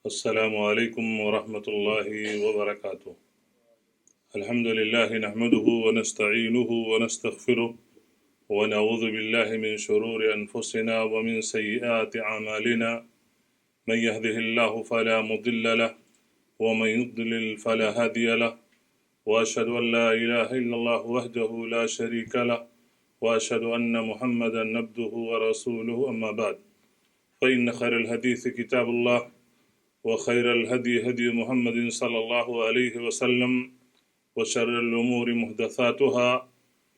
السلام علیکم ورحمۃ اللہ وبرکاتہ۔ الحمد للہ نحمده ونستعینه ونستغفره ونعوذ باللہ من شرور انفسنا ومن سیئات اعمالنا من يهده اللہ فلا مضل له ومن يضلل فلا هادی له واشهد ان لا الہ الا اللہ وحدہ لا شریک له واشهد ان محمدا عبدہ ورسولہ اما بعد فإن خير الحدیث کتاب اللہ وخير الهدي هدي محمد صلى الله عليه وسلم وشر الأمور محدثاتها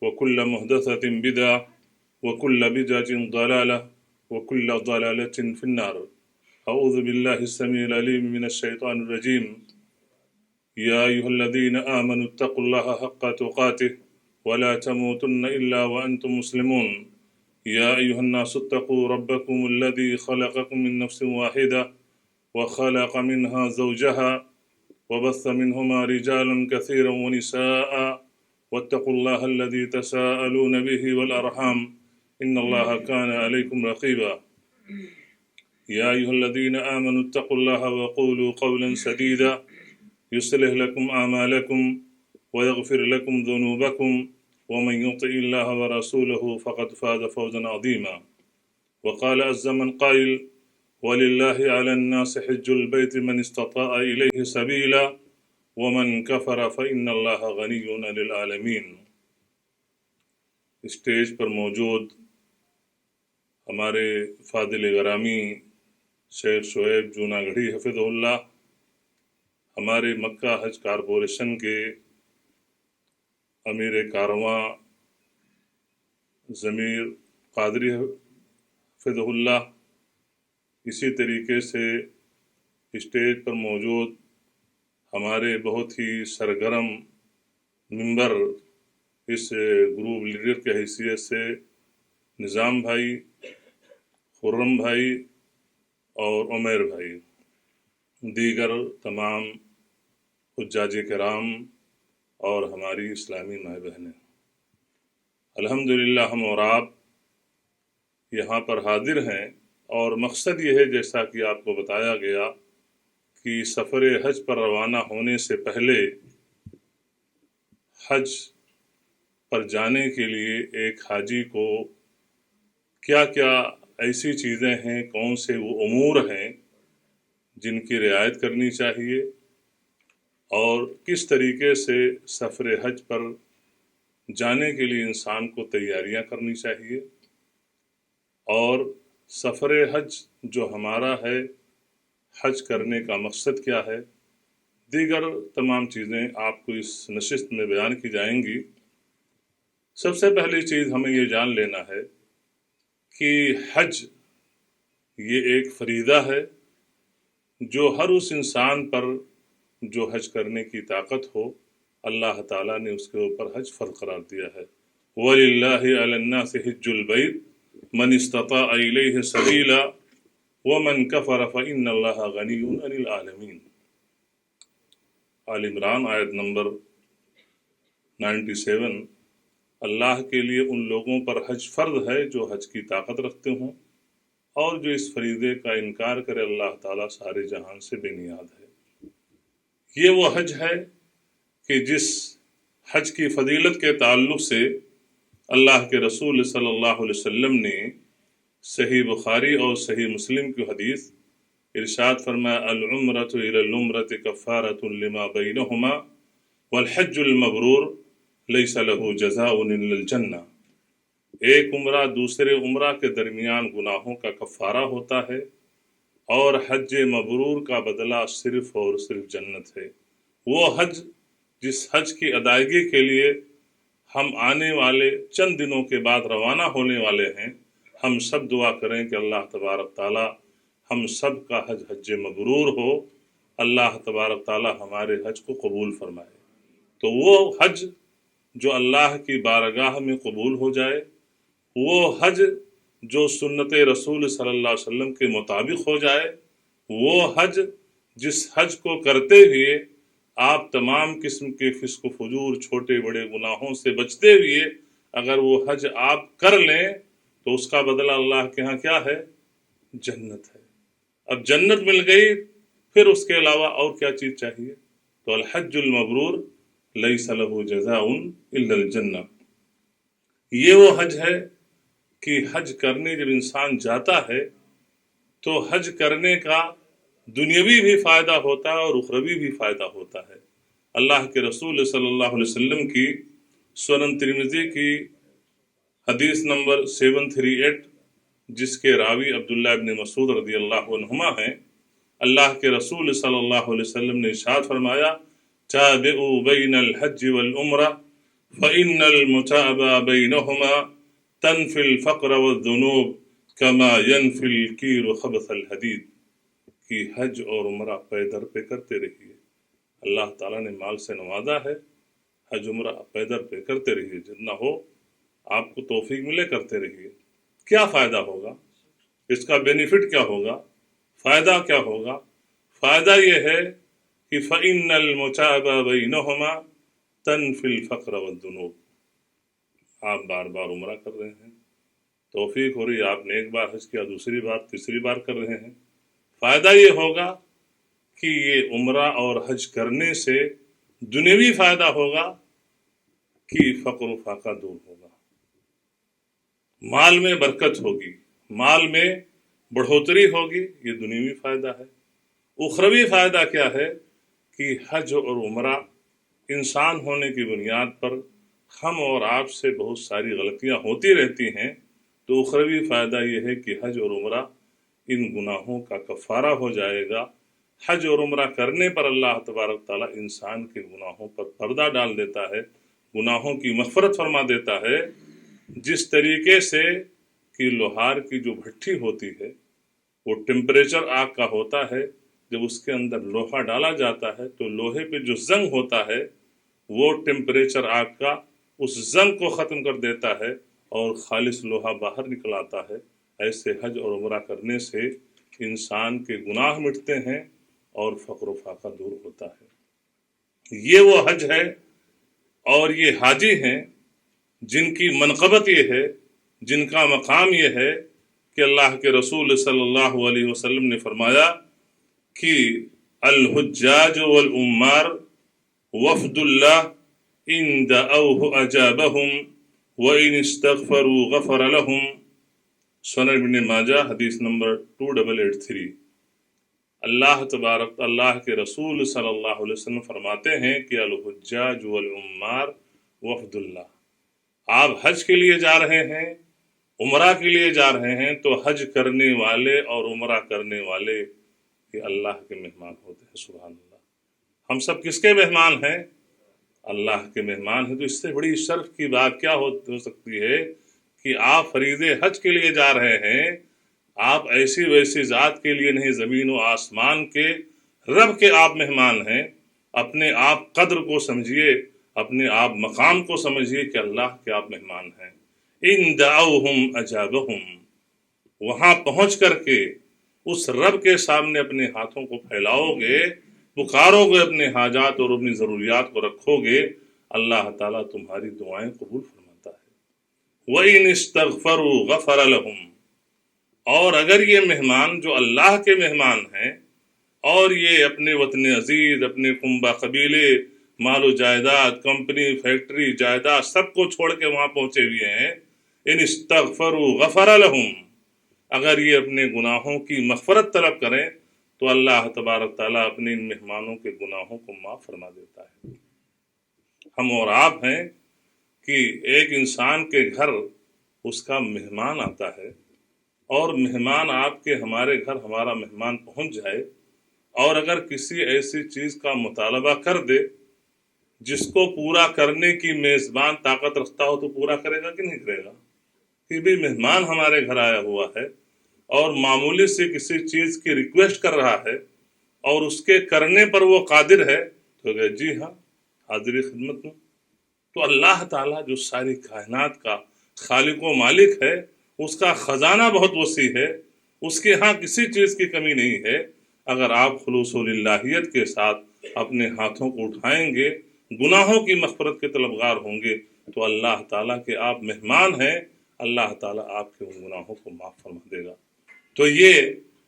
وكل محدثة بدعة وكل بدعة ضلالة وكل ضلالة في النار. أعوذ بالله السميع العليم من الشيطان الرجيم. يا أيها الذين آمنوا اتقوا الله حق تقاته ولا تموتن إلا وأنتم مسلمون. يا أيها الناس اتقوا ربكم الذي خلقكم من نفس واحدة وخلق منها زوجها وبث منهما رجالا كثيرا ونساء واتقوا الله الذي تساءلون به والأرحام إن الله كان عليكم رقيبا. يا أيها الذين آمنوا اتقوا الله وقولوا قولا سديدا يصلح لكم أعمالكم ويغفر لكم ذنوبكم ومن يطع الله ورسوله فقد فاز فوزا عظيما. وقال عز من قائل وَلِلَّهِ عَلَى النَّاسِ حِجُّ الْبَيْتِ مَنِ اسْتَطَاعَ إِلَيْهِ سَبِيلًا وَمَنْ كَفَرَ فَإِنَّ اللَّهَ غَنِيٌّ عَنِ الْعَالَمِينَ. اسٹیج پر موجود ہمارے فاضل گرامی شیخ شعیب جوناگڑھی حفظہ اللہ، ہمارے مکہ حج کارپوریشن کے امیر کارواں ضمیر قادری حفظہ اللہ، اسی طریقے سے اسٹیج پر موجود ہمارے بہت ہی سرگرم ممبر اس گروپ لیڈر کی حیثیت سے نظام بھائی، خرم بھائی اور عمیر بھائی، دیگر تمام حجاج کرام اور ہماری اسلامی ماں بہنیں، الحمدللہ ہم اور آپ یہاں پر حاضر ہیں، اور مقصد یہ ہے جیسا کہ آپ کو بتایا گیا کہ سفر حج پر روانہ ہونے سے پہلے حج پر جانے کے لیے ایک حاجی کو کیا کیا ایسی چیزیں ہیں، کون سے وہ امور ہیں جن کی رعایت کرنی چاہیے، اور کس طریقے سے سفر حج پر جانے کے لیے انسان کو تیاریاں کرنی چاہیے، اور سفر حج جو ہمارا ہے، حج کرنے کا مقصد کیا ہے، دیگر تمام چیزیں آپ کو اس نشست میں بیان کی جائیں گی۔ سب سے پہلی چیز ہمیں یہ جان لینا ہے کہ حج یہ ایک فریضہ ہے جو ہر اس انسان پر جو حج کرنے کی طاقت ہو، اللہ تعالیٰ نے اس کے اوپر حج فرض قرار دیا ہے۔ وَلِلَّهِ عَلَى النَّاسِ حِجُّ الْبَيْتِ من استطاع الیہ سبیلا ومن کفر فإن اللہ غنی عن العالمین۔ آل عمران آیت نمبر 97۔ اللہ کے لیے ان لوگوں پر حج فرض ہے جو حج کی طاقت رکھتے ہوں، اور جو اس فریضے کا انکار کرے اللہ تعالیٰ سارے جہان سے بے نیاز ہے۔ یہ وہ حج ہے کہ جس حج کی فضیلت کے تعلق سے اللہ کے رسول صلی اللہ علیہ وسلم نے صحیح بخاری اور صحیح مسلم کی حدیث ارشاد فرمایا، العمرۃ الی العمرۃ کفارۃ لما بینہما والحج المبرور لیس له جزاء الا الجنہ۔ ایک عمرہ دوسرے عمرہ کے درمیان گناہوں کا کفارہ ہوتا ہے، اور حج مبرور کا بدلہ صرف اور صرف جنت ہے۔ وہ حج جس حج کی ادائیگی کے لیے ہم آنے والے چند دنوں کے بعد روانہ ہونے والے ہیں، ہم سب دعا کریں کہ اللہ تبارک تعالی ہم سب کا حج حج مبرور ہو، اللہ تبارک تعالی ہمارے حج کو قبول فرمائے۔ تو وہ حج جو اللہ کی بارگاہ میں قبول ہو جائے، وہ حج جو سنت رسول صلی اللہ علیہ وسلم کے مطابق ہو جائے، وہ حج جس حج کو کرتے ہوئے آپ تمام قسم کے فسق و فجور، چھوٹے بڑے گناہوں سے بچتے ہوئے اگر وہ حج آپ کر لیں تو اس کا بدلہ اللہ کے ہاں کیا ہے؟ جنت ہے۔ اب جنت مل گئی، پھر اس کے علاوہ اور کیا چیز چاہیے؟ تو الحج المبرور لیس لہ جزاء الا الجنہ، یہ وہ حج ہے کہ حج کرنے جب انسان جاتا ہے تو حج کرنے کا دنیاوی بھی فائدہ ہوتا ہے اور اخروی بھی فائدہ ہوتا ہے۔ اللہ کے رسول صلی اللہ علیہ وسلم کی سنن ترمذی کی حدیث نمبر 738، جس کے راوی عبداللہ ابن مسعود رضی اللہ عنہما ہیں، اللہ کے رسول صلی اللہ علیہ وسلم نے ارشاد فرمایا: تابعوا بین الحج والعمرہ فإن المتابعة بینہما تنفی الفقر والذنوب کما ينفی الکیر خبث الحدید، کہ حج اور عمرہ پے در پہ کرتے رہیے۔ اللہ تعالیٰ نے مال سے نوازا ہے، حج عمرہ پے در پہ کرتے رہیے، جتنا ہو آپ کو توفیق ملے کرتے رہیے۔ کیا فائدہ ہوگا؟ اس کا بینیفٹ کیا ہوگا؟ فائدہ کیا ہوگا؟ فائدہ یہ ہے کہ فإن المتابعة بینہما تنفی الفقر والذنوب، آپ بار بار عمرہ کر رہے ہیں، توفیق ہو رہی ہے، آپ نے ایک بار حج کیا، دوسری بار تیسری بار کر رہے ہیں، فائدہ یہ ہوگا کہ یہ عمرہ اور حج کرنے سے دنیوی فائدہ ہوگا کہ فقر و فاقہ دور ہوگا، مال میں برکت ہوگی، مال میں بڑھوتری ہوگی، یہ دنیوی فائدہ ہے۔ اخروی فائدہ کیا ہے کہ حج اور عمرہ انسان ہونے کی بنیاد پر ہم اور آپ سے بہت ساری غلطیاں ہوتی رہتی ہیں، تو اخروی فائدہ یہ ہے کہ حج اور عمرہ ان گناہوں کا کفارہ ہو جائے گا۔ حج اور عمرہ کرنے پر اللہ تبارک تعالیٰ انسان کے گناہوں پر پردہ ڈال دیتا ہے، گناہوں کی مغفرت فرما دیتا ہے۔ جس طریقے سے کہ لوہار کی جو بھٹی ہوتی ہے وہ ٹیمپریچر آگ کا ہوتا ہے، جب اس کے اندر لوہا ڈالا جاتا ہے تو لوہے پہ جو زنگ ہوتا ہے وہ ٹیمپریچر آگ کا اس زنگ کو ختم کر دیتا ہے اور خالص لوہا باہر نکل آتا ہے۔ ایسے حج اور عمرہ کرنے سے انسان کے گناہ مٹتے ہیں اور فقر و فاقہ دور ہوتا ہے۔ یہ وہ حج ہے اور یہ حاجی ہیں جن کی منقبت یہ ہے، جن کا مقام یہ ہے کہ اللہ کے رسول صلی اللہ علیہ وسلم نے فرمایا کہ الحجاج والعمار وفد اللہ ان دعوہ اجابہم وان استغفروا غفر لہم، سنن ابن ماجہ حدیث نمبر 2883۔ اللہ کے رسول صلی اللہ علیہ وسلم فرماتے ہیں کہ الحجاج والعمار وفد اللہ، آپ حج کے لیے جا رہے ہیں، عمرہ کے لیے جا رہے ہیں، تو حج کرنے والے اور عمرہ کرنے والے یہ اللہ کے مہمان ہوتے ہیں۔ سبحان اللہ، ہم سب کس کے مہمان ہیں؟ اللہ کے مہمان ہیں۔ تو اس سے بڑی شرف کی بات کیا ہو سکتی ہے کہ آپ فریضے حج کے لیے جا رہے ہیں، آپ ایسی ویسی ذات کے لیے نہیں، زمین و آسمان کے رب کے آپ مہمان ہیں۔ اپنے آپ قدر کو سمجھیے، اپنے آپ مقام کو سمجھیے کہ اللہ کے آپ مہمان ہیں۔ ان دعوہم اجابہم، وہاں پہنچ کر کے اس رب کے سامنے اپنے ہاتھوں کو پھیلاؤ گے، پکارو گے، اپنے حاجات اور اپنی ضروریات کو رکھو گے، اللہ تعالیٰ تمہاری دعائیں قبول فرماتا ہے۔ وَإِنِ اسْتَغْفَرُوا غَفَرَ لَهُمْ، اور اگر یہ مہمان جو اللہ کے مہمان ہیں اور یہ اپنے وطن عزیز، اپنے کنبہ قبیلے، مال و جائیداد، کمپنی، فیکٹری، جائیداد سب کو چھوڑ کے وہاں پہنچے ہوئے ہیں، ان استغفروا غفر لہم، اگر یہ اپنے گناہوں کی مغفرت طلب کریں تو اللہ تبارک تعالیٰ اپنے ان مہمانوں کے گناہوں کو معاف فرما دیتا ہے۔ ہم اور آپ ہیں کہ ایک انسان کے گھر اس کا مہمان آتا ہے، اور مہمان آپ کے ہمارے گھر ہمارا مہمان پہنچ جائے، اور اگر کسی ایسی چیز کا مطالبہ کر دے جس کو پورا کرنے کی میزبان طاقت رکھتا ہو تو پورا کرے گا کہ نہیں کرے گا؟ کہ بھی مہمان ہمارے گھر آیا ہوا ہے اور معمولی سے کسی چیز کی ریکویسٹ کر رہا ہے اور اس کے کرنے پر وہ قادر ہے تو کہ جی ہاں، حاضری خدمت میں۔ تو اللہ تعالیٰ جو ساری کائنات کا خالق و مالک ہے، اس کا خزانہ بہت وسیع ہے، اس کے ہاں کسی چیز کی کمی نہیں ہے۔ اگر آپ خلوص و للہیت کے ساتھ اپنے ہاتھوں کو اٹھائیں گے، گناہوں کی مغفرت کے طلبگار ہوں گے، تو اللہ تعالیٰ کے آپ مہمان ہیں، اللہ تعالیٰ آپ کے ان گناہوں کو معاف فرما دے گا۔ تو یہ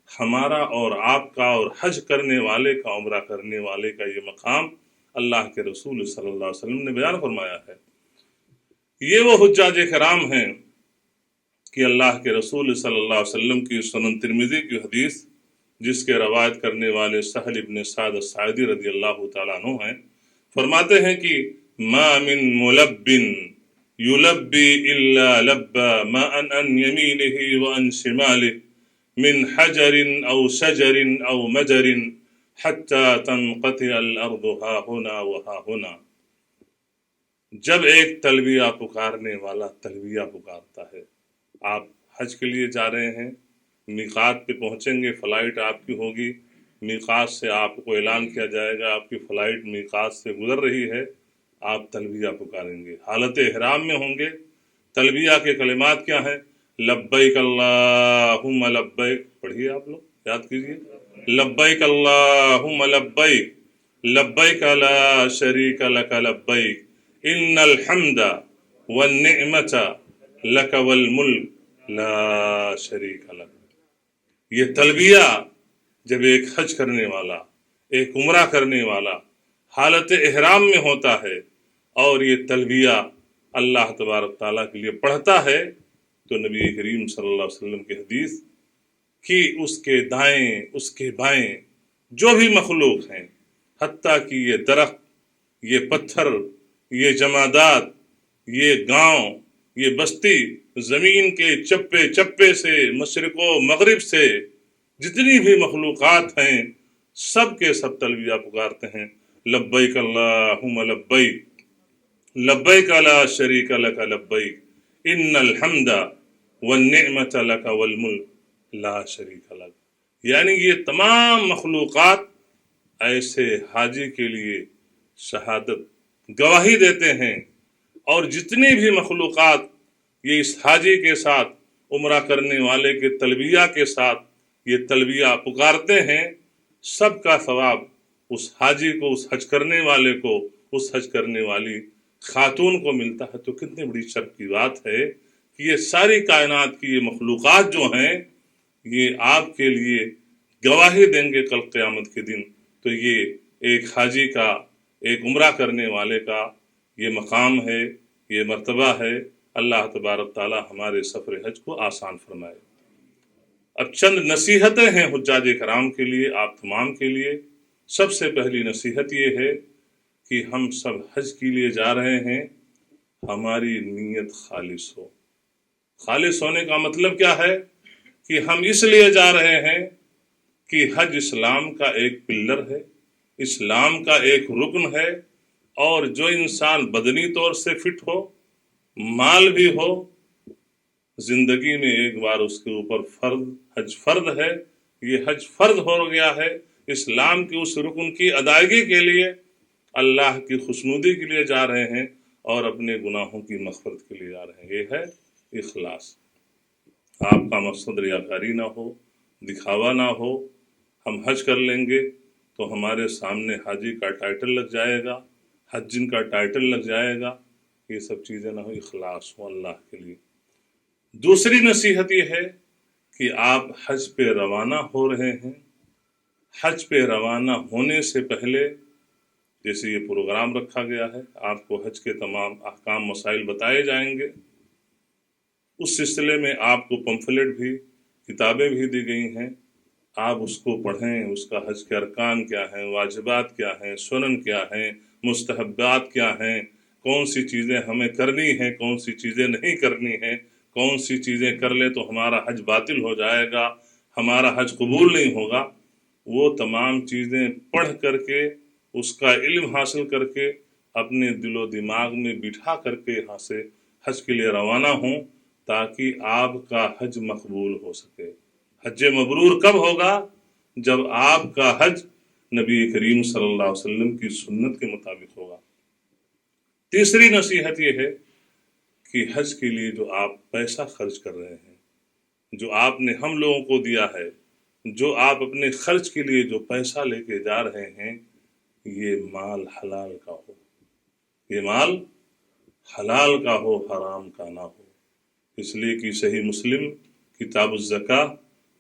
ہمارا اور آپ کا اور حج کرنے والے کا، عمرہ کرنے والے کا یہ مقام اللہ کے رسول صلی اللہ علیہ وسلم نے بیان فرمایا ہے۔ یہ وہ حجاج کرام ہیں کہ اللہ کے رسول صلی اللہ علیہ وسلم کی سنن ترمذی کی حدیث، جس کے روایت کرنے والے سہل ابن سعد الساعدی رضی اللہ تعالیٰ عنہ ہیں، فرماتے ہیں کہ ما من ملب یلبی الا لبى ماء عن يمينه وعن شماله من حجر او شجر او مجر حتى تنقطع الارض ها هنا وها هنا۔ جب ایک تلبیہ پکارنے والا تلبیہ پکارتا ہے، آپ حج کے لیے جا رہے ہیں، میقات پہ پہنچیں گے، فلائٹ آپ کی ہوگی، میقات سے آپ کو اعلان کیا جائے گا آپ کی فلائٹ میقات سے گزر رہی ہے، آپ تلبیہ پکاریں گے، حالت احرام میں ہوں گے۔ تلبیہ کے کلمات کیا ہیں؟ لبیک اللہم لبیک، پڑھیے آپ لوگ یاد کیجئے، لبیک اللہم لبیک لبیک لا شریک لک لبیک ان الحمد والنعمت لک والملک لا شریک لک۔ یہ تلبیہ جب ایک حج کرنے والا، ایک عمرہ کرنے والا حالت احرام میں ہوتا ہے اور یہ تلبیہ اللہ تبارک تعالیٰ کے لیے پڑھتا ہے، تو نبی کریم صلی اللہ علیہ وسلم کی حدیث کہ اس کے دائیں اس کے بائیں جو بھی مخلوق ہیں، حتیٰ کہ یہ درخت، یہ پتھر، یہ جمادات، یہ گاؤں، یہ بستی، زمین کے چپے چپے سے، مشرق و مغرب سے جتنی بھی مخلوقات ہیں، سب کے سب تلبیہ پکارتے ہیں، لبیک اللہم لبیک لبیک لا شریک لک لبیک ان الحمد والنعمت لک والملک لا شریک لک۔ یعنی یہ تمام مخلوقات ایسے حاجی کے لیے شہادت گواہی دیتے ہیں، اور جتنی بھی مخلوقات یہ اس حاجی کے ساتھ، عمرہ کرنے والے کے تلبیہ کے ساتھ یہ تلبیہ پکارتے ہیں، سب کا ثواب اس حاجی کو، اس حج کرنے والے کو، اس حج کرنے والی خاتون کو ملتا ہے۔ تو کتنی بڑی شرف کی بات ہے کہ یہ ساری کائنات کی یہ مخلوقات جو ہیں، یہ آپ کے لیے گواہی دیں گے کل قیامت کے دن۔ تو یہ ایک حاجی کا، ایک عمرہ کرنے والے کا یہ مقام ہے، یہ مرتبہ ہے۔ اللہ تبارک تعالیٰ ہمارے سفر حج کو آسان فرمائے۔ اب چند نصیحتیں ہیں حجاج کرام کے لیے، آپ تمام کے لیے۔ سب سے پہلی نصیحت یہ ہے کہ ہم سب حج کے لیے جا رہے ہیں، ہماری نیت خالص ہو۔ خالص ہونے کا مطلب کیا ہے؟ کہ ہم اس لیے جا رہے ہیں کہ حج اسلام کا ایک پلر ہے، اسلام کا ایک رکن ہے، اور جو انسان بدنی طور سے فٹ ہو، مال بھی ہو، زندگی میں ایک بار اس کے اوپر حج فرض ہے، یہ حج فرض ہو گیا ہے، اسلام کے اس رکن کی ادائیگی کے لیے، اللہ کی خوشنودی کے لیے جا رہے ہیں، اور اپنے گناہوں کی مغفرت کے لیے جا رہے ہیں۔ یہ ہے اخلاص۔ آپ کا مقصد ریاکاری نہ ہو، دکھاوا نہ ہو۔ ہم حج کر لیں گے تو ہمارے سامنے حاجی کا ٹائٹل لگ جائے گا، حجن کا ٹائٹل لگ جائے گا، یہ سب چیزیں نہ ہو، اخلاص ہو اللہ کے لیے۔ دوسری نصیحت یہ ہے کہ آپ حج پہ روانہ ہو رہے ہیں، حج پہ روانہ ہونے سے پہلے جیسے یہ پروگرام رکھا گیا ہے، آپ کو حج کے تمام احکام مسائل بتائے جائیں گے۔ اس سلسلے میں آپ کو پمفلیٹ بھی، کتابیں بھی دی گئی ہیں، آپ اس کو پڑھیں، اس کا حج کے ارکان کیا ہیں، واجبات کیا ہیں، سنن کیا ہیں، مستحبات کیا ہیں، کون سی چیزیں ہمیں کرنی ہیں، کون سی چیزیں نہیں کرنی ہیں، کون سی چیزیں کر لیں تو ہمارا حج باطل ہو جائے گا، ہمارا حج قبول نہیں ہوگا۔ وہ تمام چیزیں پڑھ کر کے، اس کا علم حاصل کر کے، اپنے دل و دماغ میں بٹھا کر کے یہاں سے حج کے لیے روانہ ہوں، تاکہ آپ کا حج مقبول ہو سکے۔ حج مبرور کب ہوگا؟ جب آپ کا حج نبی کریم صلی اللہ علیہ وسلم کی سنت کے مطابق ہوگا۔ تیسری نصیحت یہ ہے کہ حج کے لیے جو آپ پیسہ خرچ کر رہے ہیں، جو آپ نے ہم لوگوں کو دیا ہے، جو آپ اپنے خرچ کے لیے جو پیسہ لے کے جا رہے ہیں، یہ مال حلال کا ہو، یہ مال حلال کا ہو، حرام کا نہ ہو۔ اس لیے کہ صحیح مسلم کتاب الزکاہ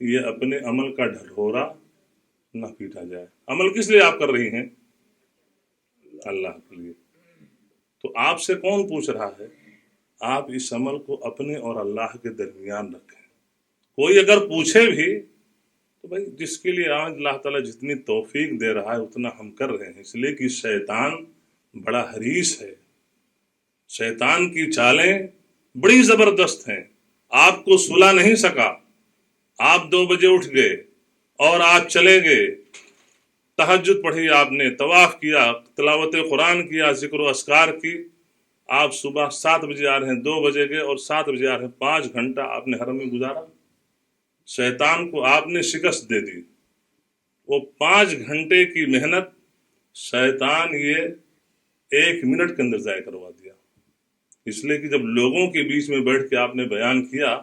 یہ اپنے عمل کا ڈھٹورا نہ پیٹا جائے۔ عمل کس لیے آپ کر رہی ہیں؟ اللہ کے لیے۔ تو آپ سے کون پوچھ رہا ہے؟ آپ اس عمل کو اپنے اور اللہ کے درمیان رکھیں۔ کوئی اگر پوچھے بھی تو بھائی جس کے لیے آج اللہ تعالیٰ جتنی توفیق دے رہا ہے اتنا ہم کر رہے ہیں، اس لیے کہ شیطان بڑا حریص ہے۔ شیطان کی چالیں بڑی زبردست ہیں۔ آپ کو سلا نہیں سکا، آپ 2 بجے اٹھ گئے اور آپ چلے گئے، تہجد پڑھی آپ نے، طواف کیا، تلاوت قرآن کیا، ذکر و اذکار کی، آپ صبح 7 بجے آ رہے ہیں، 2 بجے گئے اور 7 بجے آ رہے ہیں، 5 گھنٹہ آپ نے حرم میں گزارا، شیطان کو آپ نے شکست دے دی۔ وہ 5 گھنٹے کی محنت شیطان یہ 1 منٹ کے اندر ضائع کروا دیا۔ اس لیے کہ جب لوگوں کے بیچ میں بیٹھ کے آپ نے بیان کیا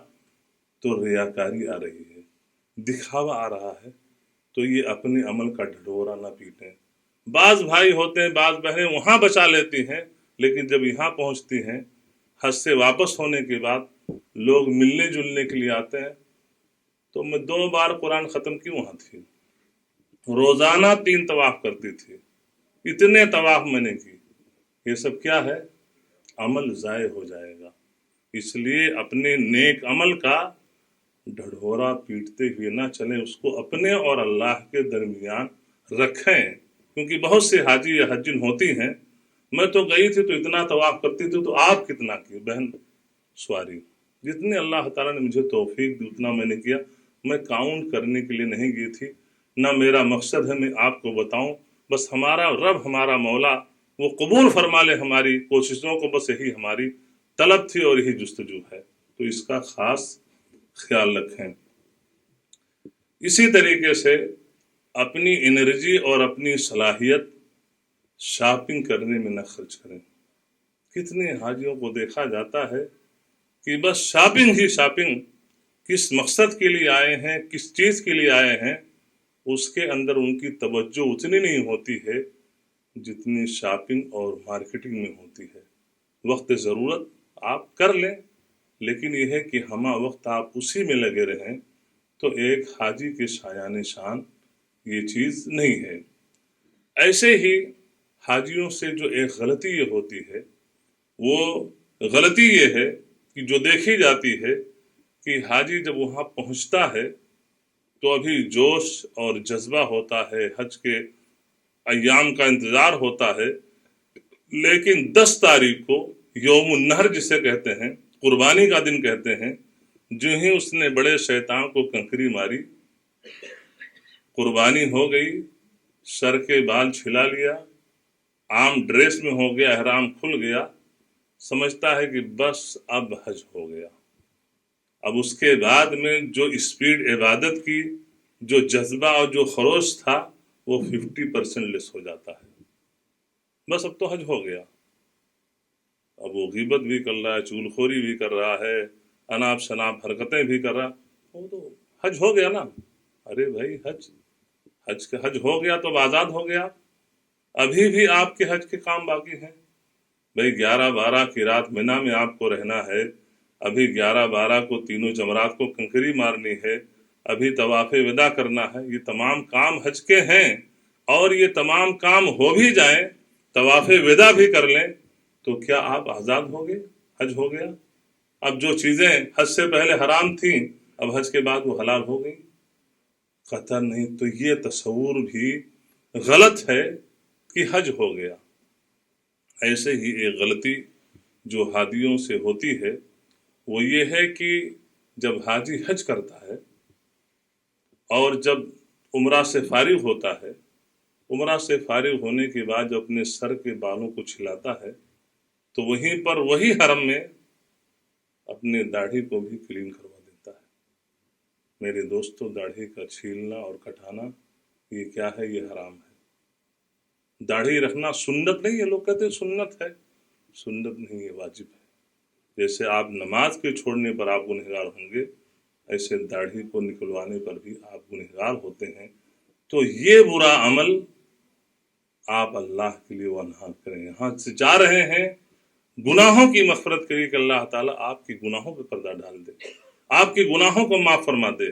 تو ریاکاری آ رہی ہے، دکھاوا آ رہا ہے، تو یہ اپنے عمل کا ڈھٹورا نہ پیٹیں۔ بعض بھائی ہوتے ہیں، بعض بہنیں وہاں بچا لیتی ہیں، لیکن جب یہاں پہنچتی ہیں، حج سے واپس ہونے کے بعد لوگ ملنے جلنے کے لیے آتے ہیں، تو میں 2 بار قرآن ختم کی وہاں تھی، روزانہ 3 طواف کرتی تھی، اتنے طواف میں نے کی، یہ سب کیا ہے؟ عمل ضائع ہو جائے گا۔ اس لیے اپنے نیک عمل کا ڈھڈورا پیٹتے ہوئے نہ چلیں، اس کو اپنے اور اللہ کے درمیان رکھیں، کیونکہ بہت سے حاجی یا حجن ہوتی ہیں، میں تو گئی تھی تو اتنا طواف کرتی تھی، تو آپ کتنا کی بہن سواری؟ جتنے اللہ تعالیٰ نے مجھے توفیق دی اتنا میں نے کیا، میں کاؤنٹ کرنے کے لیے نہیں گئی تھی، نہ میرا مقصد ہے میں آپ کو بتاؤں، بس ہمارا رب ہمارا مولا وہ قبول فرما لے ہماری کوششوں کو، بس یہی ہماری طلب تھی اور یہی جستجو ہے، تو اس کا خاص خیال رکھیں۔ اسی طریقے سے اپنی انرجی اور اپنی صلاحیت شاپنگ کرنے میں نہ خرچ کریں۔ کتنے حاجیوں کو دیکھا جاتا ہے کہ بس شاپنگ ہی شاپنگ، کس مقصد کے لیے آئے ہیں، کس چیز کے لیے آئے ہیں، اس کے اندر ان کی توجہ اتنی نہیں ہوتی ہے جتنی شاپنگ اور مارکیٹنگ میں ہوتی ہے۔ وقت ضرورت آپ کر لیں، لیکن یہ ہے کہ ہمہ وقت آپ اسی میں لگے رہیں، تو ایک حاجی کے شایان شان یہ چیز نہیں ہے۔ ایسے ہی حاجیوں سے جو ایک غلطی یہ ہوتی ہے، وہ غلطی یہ ہے کہ جو دیکھی جاتی ہے کہ حاجی جب وہاں پہنچتا ہے تو ابھی جوش اور جذبہ ہوتا ہے، حج کے ایام کا انتظار ہوتا ہے، لیکن 10 تاریخ کو یوم النحر جسے کہتے ہیں، قربانی کا دن کہتے ہیں، جو ہی اس نے بڑے شیطان کو کنکری ماری، قربانی ہو گئی، سر کے بال چھلا لیا، عام ڈریس میں ہو گیا، احرام کھل گیا، سمجھتا ہے کہ بس اب حج ہو گیا۔ اب اس کے بعد میں جو اسپیڈ عبادت کی، جو جذبہ اور جو خروش تھا، وہ 50% لیس ہو جاتا ہے۔ بس اب تو حج ہو گیا۔ اب وہ غیبت بھی کر رہا ہے، چغل خوری بھی کر رہا ہے، اناپ شناپ حرکتیں بھی کر رہا، وہ تو حج ہو گیا نا۔ ارے بھائی حج ہو گیا تو آزاد ہو گیا، ابھی بھی آپ کے حج کے کام باقی ہیں۔ بھائی 11-12 کی رات منا میں آپ کو رہنا ہے، ابھی 11-12 کو تینوں جمرات کو کنکری مارنی ہے، ابھی طواف وداع کرنا ہے، یہ تمام کام حج کے ہیں، اور یہ تمام کام ہو بھی جائیں، طواف وداع بھی کر لیں، تو کیا آپ آزاد ہو گئے؟ حج ہو گیا؟ اب جو چیزیں حج سے پہلے حرام تھیں، اب حج کے بعد وہ حلال ہو گئی؟ قطعاً نہیں۔ تو یہ تصور بھی غلط ہے کہ حج ہو گیا۔ ایسے ہی ایک غلطی جو حاجیوں سے ہوتی ہے وہ یہ ہے کہ جب حاجی حج کرتا ہے اور جب عمرہ سے فارغ ہوتا ہے، عمرہ سے فارغ ہونے کے بعد جب اپنے سر کے بالوں کو چھلاتا ہے تو وہیں پر وہی حرم میں اپنے داڑھی کو بھی کلین کروا دیتا ہے۔ میرے دوستو، داڑھی کا چھیلنا اور کٹانا یہ کیا ہے؟ یہ حرام ہے۔ داڑھی رکھنا سنت نہیں ہے، لوگ کہتے ہیں سنت ہے، سنت نہیں، یہ واجب ہے۔ جیسے آپ نماز کے چھوڑنے پر آپ گنہگار ہوں گے، ایسے داڑھی کو نکلوانے پر بھی آپ گنہگار ہوتے ہیں۔ تو یہ برا عمل آپ اللہ کے لیے وہ نہ کریں۔ یہاں سے جا رہے ہیں گناہوں کی مغفرت کریے کہ اللہ تعالیٰ آپ کے گناہوں پہ پردہ ڈال دے، آپ کے گناہوں کو معاف فرما دے،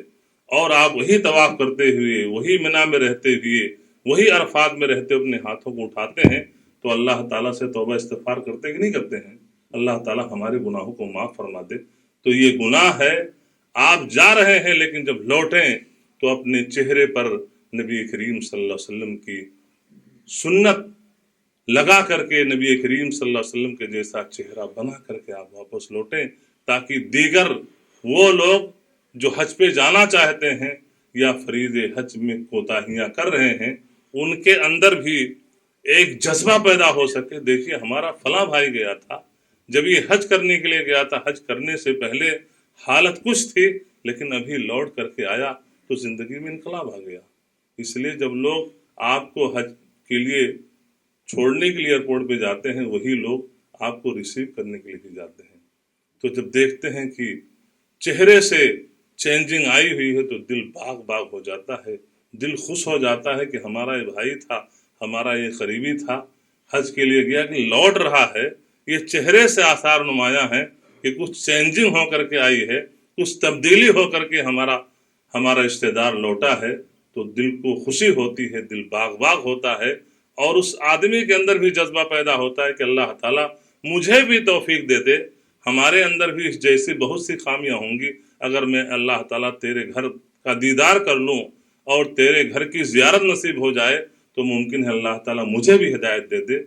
اور آپ وہی طواف کرتے ہوئے، وہی منا میں رہتے ہوئے، وہی عرفات میں رہتے اپنے ہاتھوں کو اٹھاتے ہیں تو اللہ تعالیٰ سے توبہ استغفار کرتے کہ نہیں کرتے ہیں؟ اللہ تعالیٰ ہمارے گناہوں کو معاف فرما دے۔ تو یہ گناہ ہے، آپ جا رہے ہیں لیکن جب لوٹیں تو اپنے چہرے پر نبی کریم صلی اللہ علیہ وسلم کی سنت لگا کر کے، نبی کریم صلی اللہ علیہ وسلم کے جیسا چہرہ بنا کر کے آپ واپس لوٹیں، تاکہ دیگر وہ لوگ جو حج پہ جانا چاہتے ہیں یا فریض حج میں کوتاہیاں کر رہے ہیں، ان کے اندر بھی ایک جذبہ پیدا ہو سکے۔ دیکھیے ہمارا فلاں بھائی گیا تھا، جب یہ حج کرنے کے لیے گیا تھا، حج کرنے سے پہلے حالت کچھ تھی لیکن ابھی لوٹ کر کے آیا تو زندگی میں انقلاب آ گیا۔ اس لیے جب لوگ آپ کو حج کے لیے چھوڑنے کے لیے ایئرپورٹ پہ جاتے ہیں، وہی لوگ آپ کو ریسیو کرنے کے لیے بھی جاتے ہیں۔ تو جب دیکھتے ہیں کہ چہرے سے چینجنگ آئی ہوئی ہے تو دل باغ باغ ہو جاتا ہے، دل خوش ہو جاتا ہے کہ ہمارا یہ بھائی تھا، ہمارا یہ قریبی تھا، حج کے لیے گیا کہ لوٹ رہا ہے۔ یہ چہرے سے آثار نمایاں ہیں کہ کچھ چینجنگ ہو کر کے آئی ہے، کچھ تبدیلی ہو کر کے ہمارا رشتہ دار لوٹا ہے، تو دل کو خوشی ہوتی ہے، دل باغ باغ ہوتا ہے، اور اس آدمی کے اندر بھی جذبہ پیدا ہوتا ہے کہ اللہ تعالیٰ مجھے بھی توفیق دے دے۔ ہمارے اندر بھی اس جیسی بہت سی خامیاں ہوں گی، اگر میں اللہ تعالیٰ تیرے گھر کا دیدار کر لوں اور تیرے گھر کی زیارت نصیب ہو جائے تو ممکن ہے اللہ تعالیٰ مجھے بھی ہدایت دے دے۔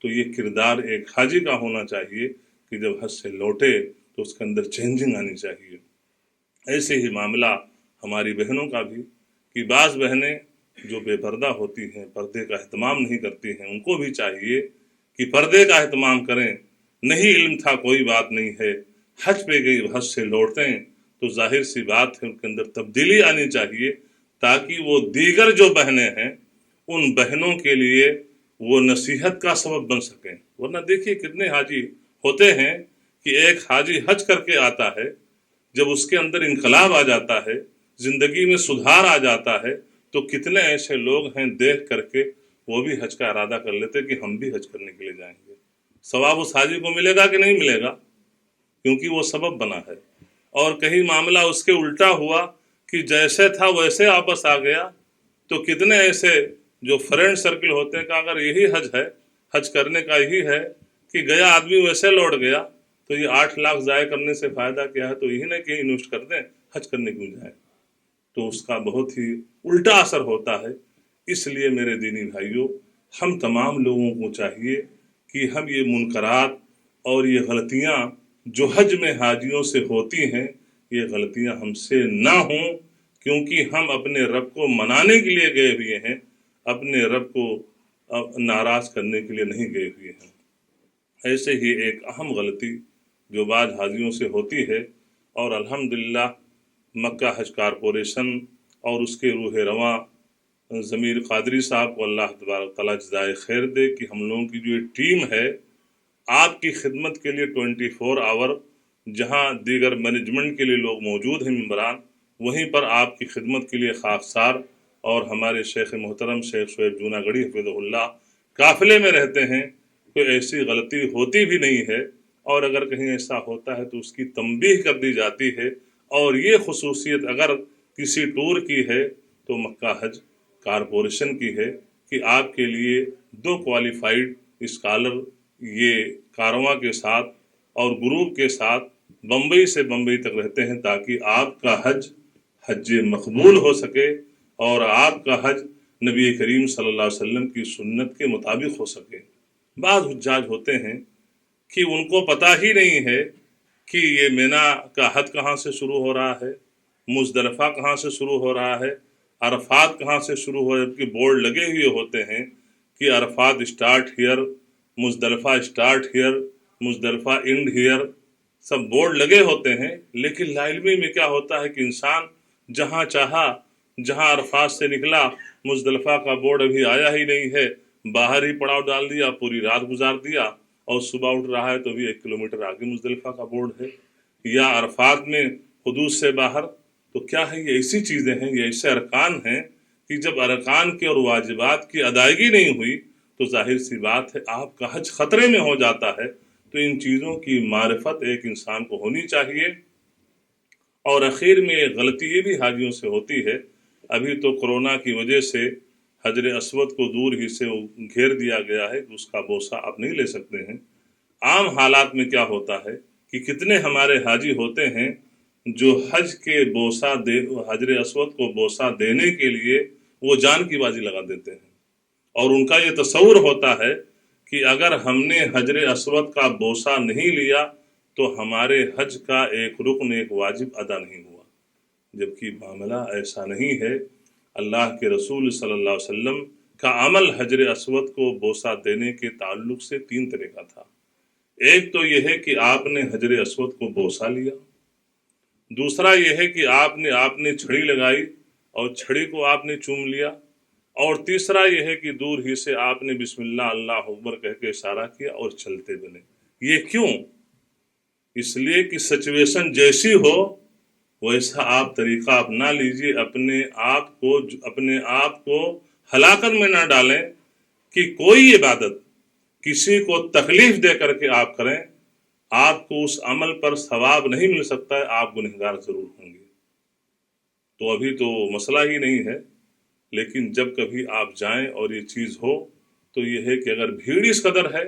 تو یہ کردار ایک حاجی کا ہونا چاہیے کہ جب حج سے لوٹے تو اس کے اندر چینجنگ آنی چاہیے۔ ایسے ہی معاملہ ہماری بہنوں کا بھی، کہ بعض بہنیں جو بے پردہ ہوتی ہیں، پردے کا اہتمام نہیں کرتی ہیں، ان کو بھی چاہیے کہ پردے کا اہتمام کریں۔ نہیں علم تھا کوئی بات نہیں ہے، حج پہ گئی، حج سے لوٹتے ہیں تو ظاہر سی بات ہے ان کے اندر تبدیلی آنی چاہیے، تاکہ وہ دیگر جو بہنیں ہیں ان بہنوں کے لیے وہ نصیحت کا سبب بن سکیں۔ ورنہ دیکھیے کتنے حاجی ہوتے ہیں کہ ایک حاجی حج کر کے آتا ہے، جب اس کے اندر انقلاب آ جاتا ہے، زندگی میں سدھار آ جاتا ہے، تو کتنے ایسے لوگ ہیں دیکھ کر کے وہ بھی حج کا ارادہ کر لیتے کہ ہم بھی حج کرنے کے لیے جائیں گے۔ ثواب اس حاجی کو ملے گا کہ نہیں ملے گا؟ کیونکہ وہ سبب بنا ہے۔ اور کہیں معاملہ اس کے الٹا ہوا کہ جیسے تھا ویسے واپس آ گیا، تو کتنے ایسے جو فرینڈ سرکل ہوتے ہیں کہ اگر یہی حج ہے، حج کرنے کا یہی ہے کہ گیا آدمی ویسے لوٹ گیا، تو یہ 8 لاکھ ضائع کرنے سے فائدہ کیا ہے؟ تو یہی نہیں کہ انویسٹ کر دیں، حج کرنے کیوں جائیں؟ تو اس کا بہت ہی الٹا اثر ہوتا ہے۔ اس لیے میرے دینی بھائیوں، ہم تمام لوگوں کو چاہیے کہ ہم یہ منکرات اور یہ غلطیاں جو حج میں حاجیوں سے ہوتی ہیں، یہ غلطیاں ہم سے نہ ہوں، کیونکہ ہم اپنے رب کو منانے کے لیے گئے ہوئے ہیں، اپنے رب کو ناراض کرنے کے لیے نہیں گئے ہوئے ہیں۔ ایسے ہی ایک اہم غلطی جو بعض حاجیوں سے ہوتی ہے، اور الحمدللہ مکہ حج کارپوریشن اور اس کے روح رواں ضمیر قادری صاحب کو اللہ تبارک تعالیٰ جزائے خیر دے کہ ہم لوگوں کی جو یہ ٹیم ہے آپ کی خدمت کے لیے 24 آور، جہاں دیگر مینجمنٹ کے لیے لوگ موجود ہیں ممبران، وہیں پر آپ کی خدمت کے لیے خاکسار اور ہمارے شیخ محترم شیخ شعیب جوناگڑھی حفظہ اللہ قافلے میں رہتے ہیں۔ کوئی ایسی غلطی ہوتی بھی نہیں ہے، اور اگر کہیں ایسا ہوتا ہے تو اس کی تنبیہ کر دی جاتی ہے۔ اور یہ خصوصیت اگر کسی ٹور کی ہے تو مکہ حج کارپوریشن کی ہے کہ آپ کے لیے 2 کوالیفائیڈ اسکالر یہ کارواں کے ساتھ اور گروپ کے ساتھ بمبئی سے بمبئی تک رہتے ہیں، تاکہ آپ کا حج مقبول ہو سکے اور آپ کا حج نبی کریم صلی اللہ علیہ وسلم کی سنت کے مطابق ہو سکے۔ بعض حجاج ہوتے ہیں کہ ان کو پتہ ہی نہیں ہے کہ یہ مینا کا حد کہاں سے شروع ہو رہا ہے، مزدلفہ کہاں سے شروع ہو رہا ہے، عرفات کہاں سے شروع ہو رہا ہے، جبکہ بورڈ لگے ہوئے ہوتے ہیں کہ Arafat start here, Muzdalifah start here, Muzdalifah and here, sub board لگے ہوتے ہیں۔ لیکن لا علمی میں کیا ہوتا ہے کہ انسان جہاں چاہا، جہاں عرفات سے نکلا، مزدلفہ کا بورڈ ابھی آیا ہی نہیں ہے، باہر ہی پڑاؤ ڈال دیا، پوری رات گزار دیا، اور صبح اٹھ رہا ہے تو بھی 1 کلومیٹر آگے مزدلفہ کا بورڈ ہے، یا عرفات میں حدود سے باہر۔ تو کیا ہے؟ یہ ایسی چیزیں ہیں، یہ ایسے ارکان ہیں کہ جب ارکان کی اور واجبات کی ادائیگی نہیں ہوئی تو ظاہر سی بات ہے آپ کا حج خطرے میں ہو جاتا ہے۔ تو ان چیزوں کی معرفت ایک انسان کو ہونی چاہیے، اور آخر میں ایک غلطی یہ بھی حاجیوں سے ہوتی ہے، ابھی تو کورونا کی وجہ سے حجر اسود کو دور ہی سے گھیر دیا گیا ہے کہ اس کا بوسہ آپ نہیں لے سکتے ہیں۔ عام حالات میں کیا ہوتا ہے کہ کتنے ہمارے حاجی ہوتے ہیں جو حج کے حجر اسود کو بوسہ دینے کے لیے وہ جان کی بازی لگا دیتے ہیں، اور ان کا یہ تصور ہوتا ہے کہ اگر ہم نے حجر اسود کا بوسہ نہیں لیا تو ہمارے حج کا ایک رکن، ایک واجب ادا نہیں ہوا، جبکہ معاملہ ایسا نہیں ہے۔ اللہ کے رسول صلی اللہ علیہ وسلم کا عمل حجر اسود کو بوسہ دینے کے تعلق سے 3 طرح کا تھا۔ ایک تو یہ ہے کہ آپ نے حجر اسود کو بوسہ لیا، دوسرا یہ ہے کہ آپ نے چھڑی لگائی اور چھڑی کو آپ نے چوم لیا، اور تیسرا یہ ہے کہ دور ہی سے آپ نے بسم اللہ اللہ اکبر کہہ کے اشارہ کیا اور چلتے بنے۔ یہ کیوں؟ اس لیے کہ سچویشن جیسی ہو ویسا آپ طریقہ اپنا لیجئے، اپنے آپ کو ہلاکت میں نہ ڈالیں کہ کوئی عبادت کسی کو تکلیف دے کر کے آپ کریں، آپ کو اس عمل پر ثواب نہیں مل سکتا ہے، آپ گنہگار ضرور ہوں گے۔ تو ابھی تو مسئلہ ہی نہیں ہے، لیکن جب کبھی آپ جائیں اور یہ چیز ہو تو یہ ہے کہ اگر بھیڑ اس قدر ہے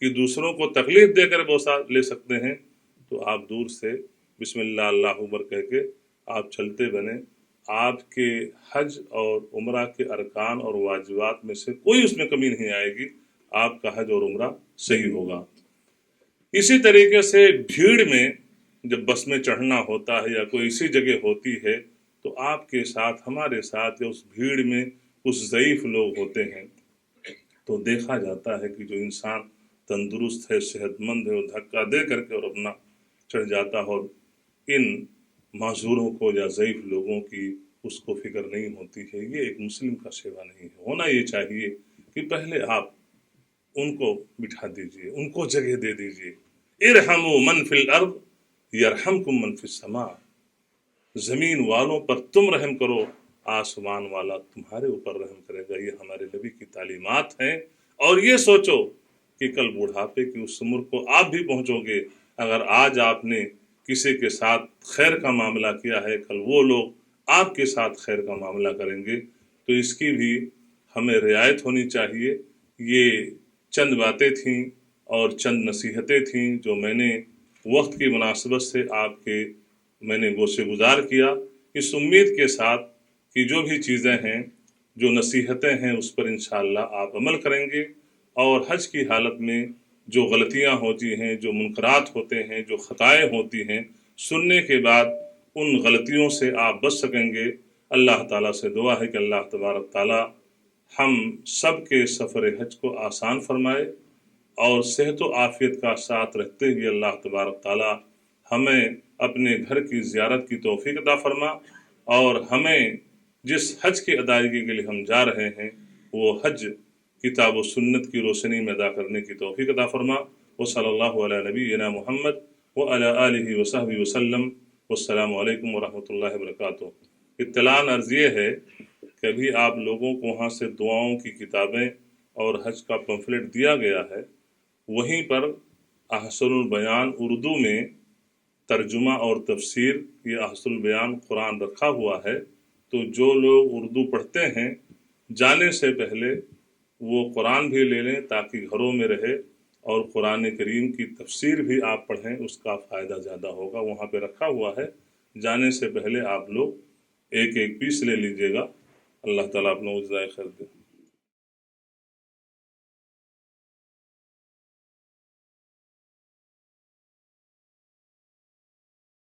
کہ دوسروں کو تکلیف دے کر بوسہ لے سکتے ہیں تو آپ دور سے بسم اللہ اللہ اکبر کہہ کے آپ چلتے بنیں۔ آپ کے حج اور عمرہ کے ارکان اور واجبات میں سے کوئی اس میں کمی نہیں آئے گی، آپ کا حج اور عمرہ صحیح ہوگا۔ اسی طریقے سے بھیڑ میں جب بس میں چڑھنا ہوتا ہے یا کوئی ایسی جگہ ہوتی ہے تو آپ کے ساتھ، ہمارے ساتھ یا اس بھیڑ میں کچھ ضعیف لوگ ہوتے ہیں، تو دیکھا جاتا ہے کہ جو انسان تندرست ہے، صحت مند ہے، وہ دھکا دے کر کے اور اپنا چڑھ جاتا ہے، اور ان معذوروں کو یا ضعیف لوگوں کی اس کو فکر نہیں ہوتی ہے۔ یہ ایک مسلم کا سیوا نہیں ہے۔ ہونا یہ چاہیے کہ پہلے آپ ان کو بٹھا دیجئے، ان کو جگہ دے دیجئے۔ ارحموا من فی الارض یرحمکم من فی السماء، زمین والوں پر تم رحم کرو، آسمان والا تمہارے اوپر رحم کرے گا۔ یہ ہمارے نبی کی تعلیمات ہیں، اور یہ سوچو کہ کل بڑھاپے کی اس عمر کو آپ بھی پہنچو گے۔ اگر آج آپ نے کسی کے ساتھ خیر کا معاملہ کیا ہے، کل وہ لوگ آپ کے ساتھ خیر کا معاملہ کریں گے، تو اس کی بھی ہمیں رعایت ہونی چاہیے۔ یہ چند باتیں تھیں اور چند نصیحتیں تھیں جو میں نے وقت کی مناسبت سے میں نے گوشے گزار کیا، اس امید کے ساتھ کہ جو بھی چیزیں ہیں، جو نصیحتیں ہیں، اس پر انشاءاللہ آپ عمل کریں گے، اور حج کی حالت میں جو غلطیاں ہوتی ہیں، جو منکرات ہوتے ہیں، جو خطائیں ہوتی ہیں، سننے کے بعد ان غلطیوں سے آپ بچ سکیں گے۔ اللہ تعالیٰ سے دعا ہے کہ اللہ تبارک تعالیٰ ہم سب کے سفر حج کو آسان فرمائے، اور صحت و عافیت کا ساتھ رکھتے ہوئے اللہ تبارک تعالیٰ ہمیں اپنے گھر کی زیارت کی توفیق عطا فرما، اور ہمیں جس حج کی ادائیگی کے لیے ہم جا رہے ہیں وہ حج کتاب و سنت کی روشنی میں ادا کرنے کی توفیق عطا فرما۔ وصلی اللہ علی نبینا محمد وعلی آلہ وصحبہ وسلم۔ والسلام علیکم ورحمۃ اللہ وبرکاتہ۔ اطلاع عرض یہ ہے کہ ابھی آپ لوگوں کو وہاں سے دعاؤں کی کتابیں اور حج کا پمفلٹ دیا گیا ہے، وہیں پر احسن البیان اردو میں ترجمہ اور تفسیر، یہ احسن البیان قرآن رکھا ہوا ہے، تو جو لوگ اردو پڑھتے ہیں جانے سے پہلے وہ قرآن بھی لے لیں تاکہ گھروں میں رہے، اور قرآن کریم کی تفسیر بھی آپ پڑھیں، اس کا فائدہ زیادہ ہوگا۔ وہاں پہ رکھا ہوا ہے، جانے سے پہلے آپ لوگ ایک ایک پیس لے لیجئے گا۔ اللہ تعالیٰ اپنا جزائے خیر دے۔